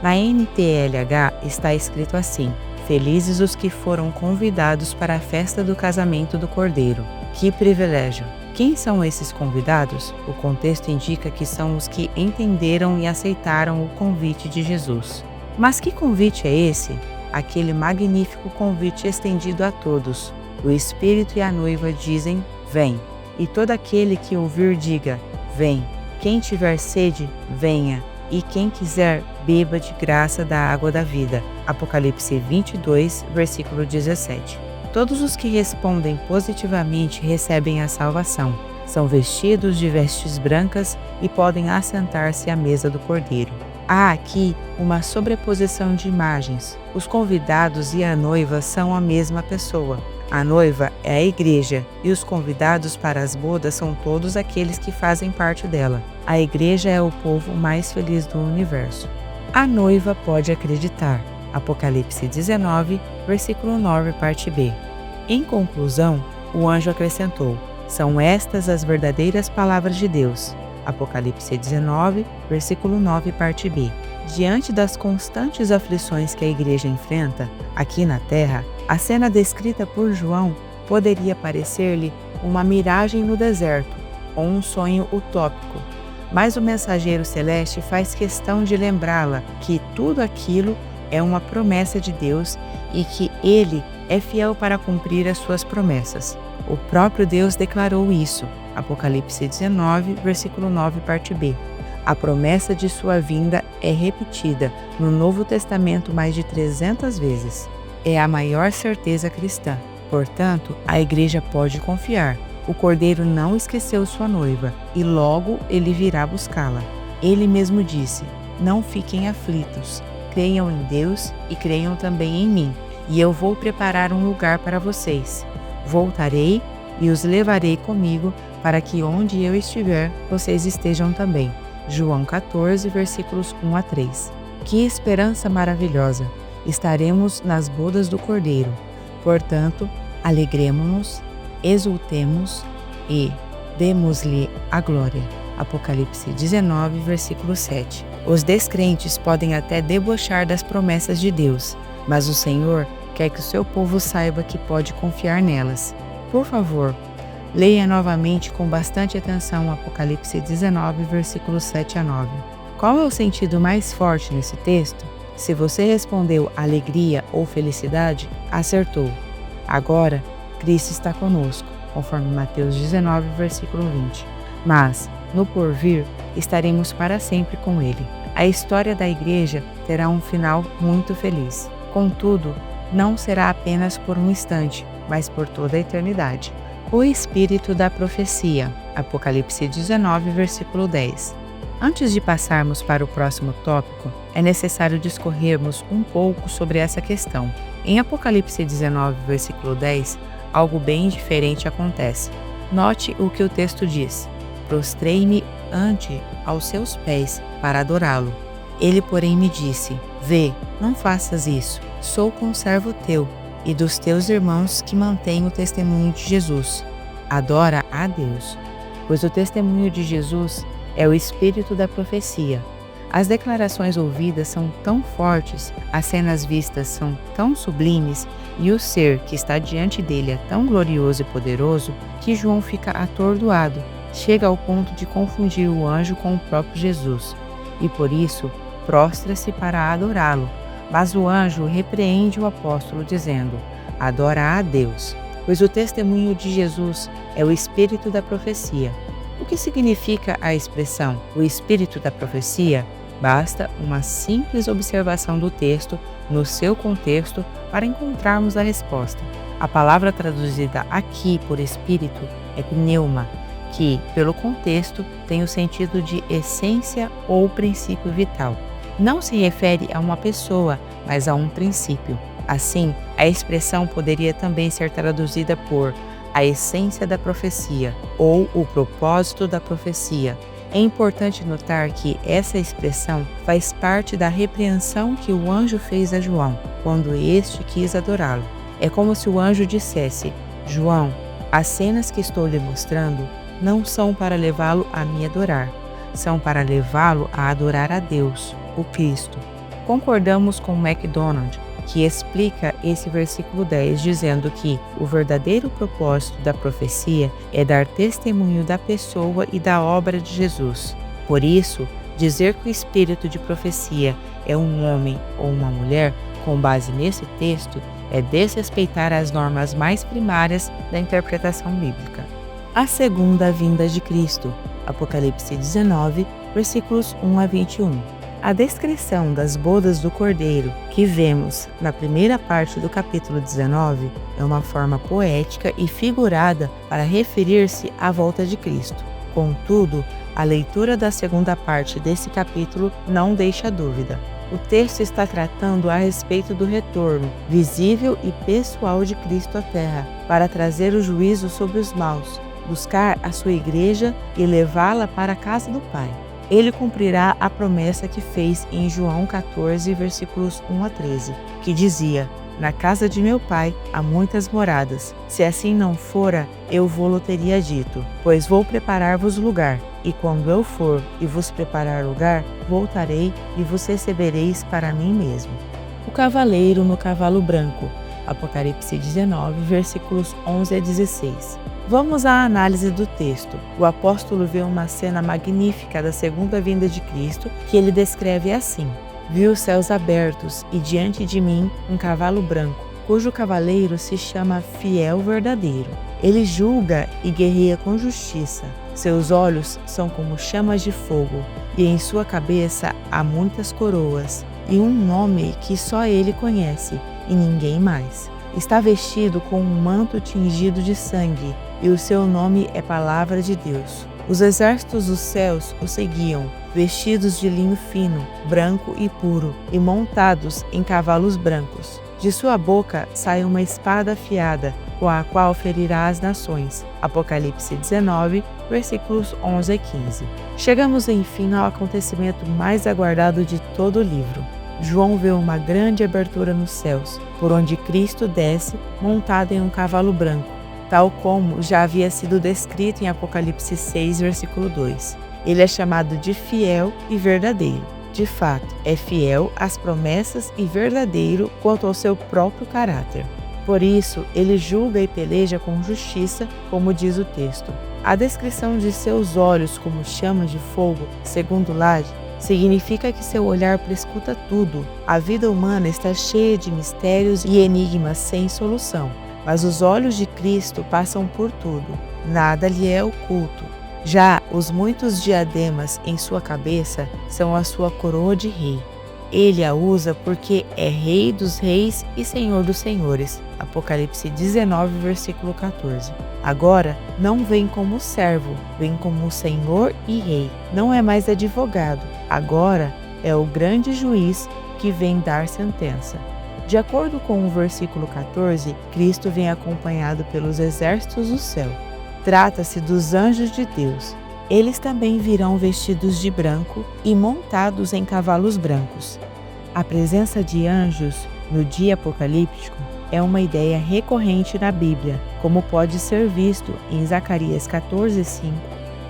Na NTLH está escrito assim: felizes os que foram convidados para a festa do casamento do Cordeiro. Que privilégio! Quem são esses convidados? O contexto indica que são os que entenderam e aceitaram o convite de Jesus. Mas que convite é esse? Aquele magnífico convite estendido a todos. O Espírito e a noiva dizem: vem. E todo aquele que ouvir diga: vem. Quem tiver sede, venha. E quem quiser, beba de graça da água da vida. Apocalipse 22, versículo 17. Todos os que respondem positivamente recebem a salvação. São vestidos de vestes brancas e podem assentar-se à mesa do Cordeiro. Há aqui uma sobreposição de imagens. Os convidados e a noiva são a mesma pessoa. A noiva é a igreja e os convidados para as bodas são todos aqueles que fazem parte dela. A igreja é o povo mais feliz do universo. A noiva pode acreditar. Apocalipse 19, versículo 9, parte B. Em conclusão, o anjo acrescentou: são estas as verdadeiras palavras de Deus. Apocalipse 19, versículo 9, parte B. Diante das constantes aflições que a igreja enfrenta aqui na terra, a cena descrita por João poderia parecer-lhe uma miragem no deserto ou um sonho utópico. Mas o mensageiro celeste faz questão de lembrá-la que tudo aquilo é uma promessa de Deus e que Ele é fiel para cumprir as suas promessas. O próprio Deus declarou isso. Apocalipse 19, versículo 9, parte B. A promessa de sua vinda é repetida no Novo Testamento mais de 300 vezes. É a maior certeza cristã. Portanto, a igreja pode confiar. O Cordeiro não esqueceu sua noiva e logo ele virá buscá-la. Ele mesmo disse: não fiquem aflitos, creiam em Deus e creiam também em mim, e eu vou preparar um lugar para vocês. Voltarei e os levarei comigo para que onde eu estiver, vocês estejam também. João 14, versículos 1 a 3. Que esperança maravilhosa! Estaremos nas bodas do Cordeiro. Portanto, alegremo-nos, exultemos e demos-lhe a glória. Apocalipse 19, versículo 7. Os descrentes podem até debochar das promessas de Deus, mas o Senhor quer que o seu povo saiba que pode confiar nelas. Por favor, leia novamente com bastante atenção Apocalipse 19, versículos 7 a 9. Qual é o sentido mais forte nesse texto? Se você respondeu alegria ou felicidade, acertou. Agora, Cristo está conosco, conforme Mateus 19, versículo 20. Mas, no porvir, estaremos para sempre com Ele. A história da igreja terá um final muito feliz. Contudo, não será apenas por um instante, mas por toda a eternidade. O espírito da profecia. Apocalipse 19, versículo 10. Antes de passarmos para o próximo tópico, é necessário discorrermos um pouco sobre essa questão. Em Apocalipse 19, versículo 10, algo bem diferente acontece. Note o que o texto diz: prostrei-me ante aos seus pés para adorá-lo. Ele, porém, me disse: vê, não faças isso. Sou conservo teu e dos teus irmãos que mantêm o testemunho de Jesus. Adora a Deus, pois o testemunho de Jesus é o espírito da profecia. As declarações ouvidas são tão fortes, as cenas vistas são tão sublimes e o ser que está diante dele é tão glorioso e poderoso que João fica atordoado, chega ao ponto de confundir o anjo com o próprio Jesus e por isso prostra-se para adorá-lo. Mas o anjo repreende o apóstolo dizendo: adora a Deus, pois o testemunho de Jesus é o espírito da profecia. O que significa a expressão o espírito da profecia? Basta uma simples observação do texto no seu contexto para encontrarmos a resposta. A palavra traduzida aqui por espírito é pneuma, que, pelo contexto, tem o sentido de essência ou princípio vital. Não se refere a uma pessoa, mas a um princípio. Assim, a expressão poderia também ser traduzida por a essência da profecia ou o propósito da profecia. É importante notar que essa expressão faz parte da repreensão que o anjo fez a João, quando este quis adorá-lo. É como se o anjo dissesse: João, as cenas que estou lhe mostrando não são para levá-lo a me adorar, são para levá-lo a adorar a Deus, o Cristo. Concordamos com MacDonald, que explica esse versículo 10 dizendo que o verdadeiro propósito da profecia é dar testemunho da pessoa e da obra de Jesus. Por isso, dizer que o espírito de profecia é um homem ou uma mulher, com base nesse texto, é desrespeitar as normas mais primárias da interpretação bíblica. A segunda vinda de Cristo. Apocalipse 19, versículos 1 a 21. A descrição das bodas do Cordeiro que vemos na primeira parte do capítulo 19 é uma forma poética e figurada para referir-se à volta de Cristo. Contudo, a leitura da segunda parte desse capítulo não deixa dúvida. O texto está tratando a respeito do retorno visível e pessoal de Cristo à Terra para trazer o juízo sobre os maus, buscar a sua igreja e levá-la para a casa do Pai. Ele cumprirá a promessa que fez em João 14, versículos 1 a 13, que dizia: na casa de meu pai há muitas moradas. Se assim não fora, eu vô-lo teria dito, pois vou preparar-vos lugar. E quando eu for e vos preparar lugar, voltarei e vos recebereis para mim mesmo. O cavaleiro no cavalo branco. Apocalipse 19, versículos 11 a 16. Vamos à análise do texto. O apóstolo vê uma cena magnífica da segunda vinda de Cristo, que ele descreve assim: vi os céus abertos e diante de mim um cavalo branco, cujo cavaleiro se chama Fiel Verdadeiro. Ele julga e guerreia com justiça. Seus olhos são como chamas de fogo, e em sua cabeça há muitas coroas, e um nome que só ele conhece, e ninguém mais. Está vestido com um manto tingido de sangue, e o seu nome é Palavra de Deus. Os exércitos dos céus o seguiam, vestidos de linho fino, branco e puro, e montados em cavalos brancos. De sua boca sai uma espada afiada, com a qual ferirá as nações. Apocalipse 19, versículos 11 a 15. Chegamos enfim ao acontecimento mais aguardado de todo o livro. João vê uma grande abertura nos céus, por onde Cristo desce, montado em um cavalo branco, tal como já havia sido descrito em Apocalipse 6, versículo 2. Ele é chamado de fiel e verdadeiro. De fato, é fiel às promessas e verdadeiro quanto ao seu próprio caráter. Por isso, ele julga e peleja com justiça, como diz o texto. A descrição de seus olhos como chamas de fogo, segundo Lade, significa que seu olhar prescuta tudo. A vida humana está cheia de mistérios e enigmas sem solução, mas os olhos de Cristo passam por tudo. Nada lhe é oculto. Já os muitos diademas em sua cabeça são a sua coroa de rei. Ele a usa porque é Rei dos reis e Senhor dos senhores. Apocalipse 19, versículo 14. Agora, não vem como servo, vem como Senhor e Rei. Não é mais advogado, agora é o grande juiz que vem dar sentença. De acordo com o versículo 14, Cristo vem acompanhado pelos exércitos do céu. Trata-se dos anjos de Deus. Eles também virão vestidos de branco e montados em cavalos brancos. A presença de anjos no dia apocalíptico é uma ideia recorrente na Bíblia, como pode ser visto em Zacarias 14:5,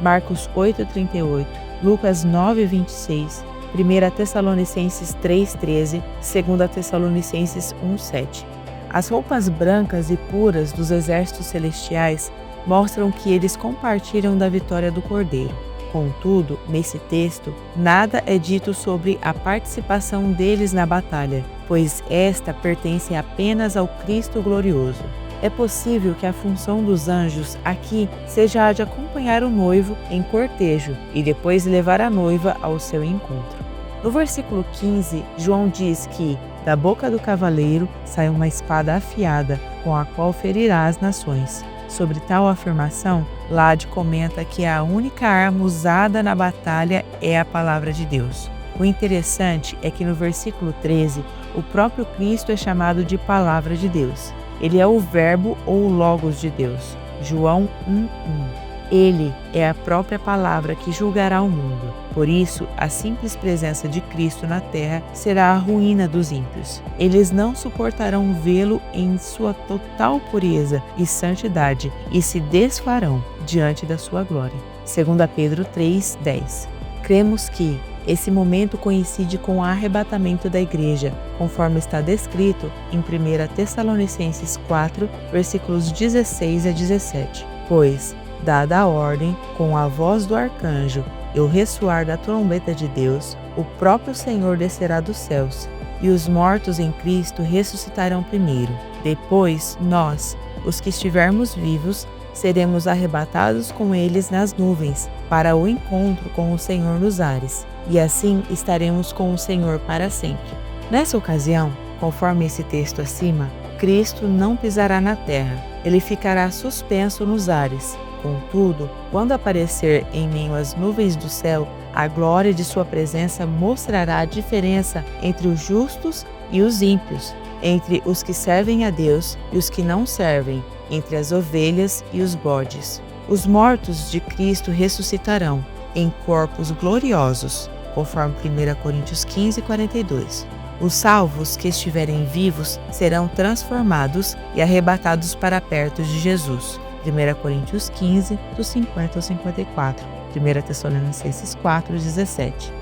Marcos 8:38, Lucas 9:26, 1 Tessalonicenses 3:13, 2 Tessalonicenses 1:7. As roupas brancas e puras dos exércitos celestiais mostram que eles compartilham da vitória do Cordeiro. Contudo, nesse texto, nada é dito sobre a participação deles na batalha, pois esta pertence apenas ao Cristo glorioso. É possível que a função dos anjos aqui seja a de acompanhar o noivo em cortejo e depois levar a noiva ao seu encontro. No versículo 15, João diz que da boca do cavaleiro sai uma espada afiada, com a qual ferirá as nações. Sobre tal afirmação, Lade comenta que a única arma usada na batalha é a palavra de Deus. O interessante é que no versículo 13, o próprio Cristo é chamado de Palavra de Deus. Ele é o Verbo ou o Logos de Deus. João 1:1. Ele é a própria palavra que julgará o mundo. Por isso, a simples presença de Cristo na terra será a ruína dos ímpios. Eles não suportarão vê-lo em sua total pureza e santidade e se desfarão diante da sua glória. 2 Pedro 3:10. Cremos que esse momento coincide com o arrebatamento da igreja, conforme está descrito em 1 Tessalonicenses 4, versículos 16 a 17. Pois, dada a ordem, com a voz do arcanjo e o ressoar da trombeta de Deus, o próprio Senhor descerá dos céus, e os mortos em Cristo ressuscitarão primeiro. Depois, nós, os que estivermos vivos, seremos arrebatados com eles nas nuvens, para o encontro com o Senhor nos ares, e assim estaremos com o Senhor para sempre. Nessa ocasião, conforme esse texto acima, Cristo não pisará na terra, ele ficará suspenso nos ares. Contudo, quando aparecer em meio às nuvens do céu, a glória de sua presença mostrará a diferença entre os justos e os ímpios, entre os que servem a Deus e os que não servem, entre as ovelhas e os bodes. Os mortos de Cristo ressuscitarão em corpos gloriosos, conforme 1 Coríntios 15:42. Os salvos que estiverem vivos serão transformados e arrebatados para perto de Jesus. 1 Coríntios 15, dos 50 ao 54, 1 Tessalonicenses 4:17.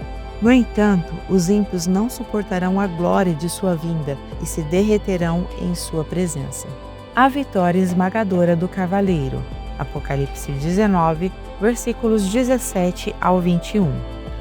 No entanto, os ímpios não suportarão a glória de sua vinda e se derreterão em sua presença. A vitória esmagadora do cavaleiro. Apocalipse 19, versículos 17 ao 21.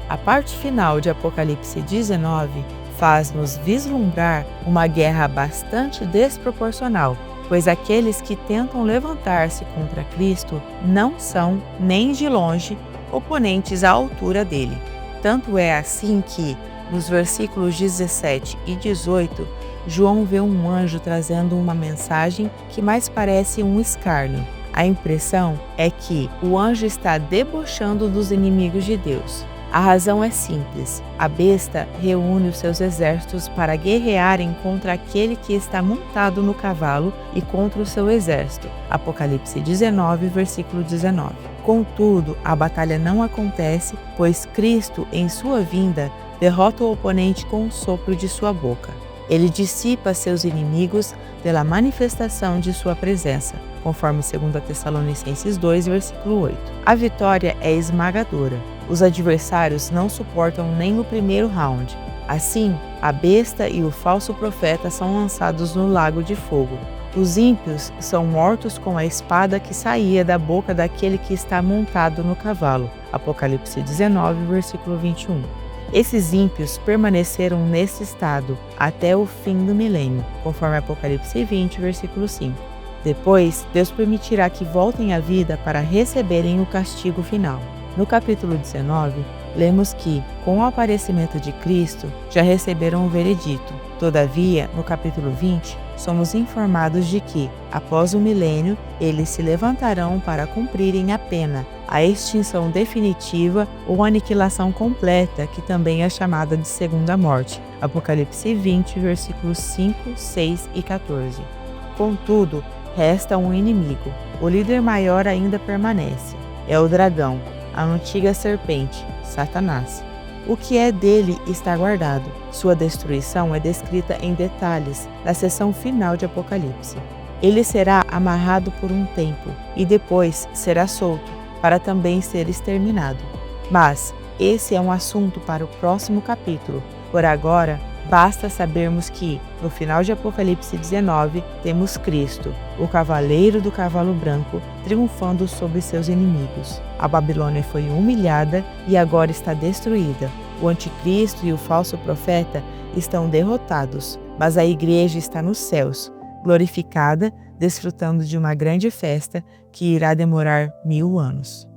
A parte final de Apocalipse 19 faz-nos vislumbrar uma guerra bastante desproporcional, pois aqueles que tentam levantar-se contra Cristo não são, nem de longe, oponentes à altura dele. Tanto é assim que, nos versículos 17 e 18, João vê um anjo trazendo uma mensagem que mais parece um escárnio. A impressão é que o anjo está debochando dos inimigos de Deus. A razão é simples: a besta reúne os seus exércitos para guerrearem contra aquele que está montado no cavalo e contra o seu exército. Apocalipse 19, versículo 19. Contudo, a batalha não acontece, pois Cristo, em sua vinda, derrota o oponente com o sopro de sua boca. Ele dissipa seus inimigos pela manifestação de sua presença, conforme 2 Tessalonicenses 2, versículo 8. A vitória é esmagadora. Os adversários não suportam nem o primeiro round. Assim, a besta e o falso profeta são lançados no lago de fogo. Os ímpios são mortos com a espada que saía da boca daquele que está montado no cavalo. Apocalipse 19, versículo 21. Esses ímpios permaneceram nesse estado até o fim do milênio, conforme Apocalipse 20, versículo 5. Depois, Deus permitirá que voltem à vida para receberem o castigo final. No capítulo 19, lemos que, com o aparecimento de Cristo, já receberam o veredito. Todavia, no capítulo 20, somos informados de que, após o milênio, eles se levantarão para cumprirem a pena, a extinção definitiva ou aniquilação completa, que também é chamada de segunda morte. Apocalipse 20, versículos 5, 6 e 14. Contudo, resta um inimigo. O líder maior ainda permanece. É o dragão, a antiga serpente, Satanás. O que é dele está guardado. Sua destruição é descrita em detalhes na seção final de Apocalipse. Ele será amarrado por um tempo e depois será solto, para também ser exterminado. Mas esse é um assunto para o próximo capítulo. Por agora, basta sabermos que, no final de Apocalipse 19, temos Cristo, o cavaleiro do cavalo branco, triunfando sobre seus inimigos. A Babilônia foi humilhada e agora está destruída. O anticristo e o falso profeta estão derrotados, mas a igreja está nos céus, glorificada, desfrutando de uma grande festa que irá demorar 1000 anos.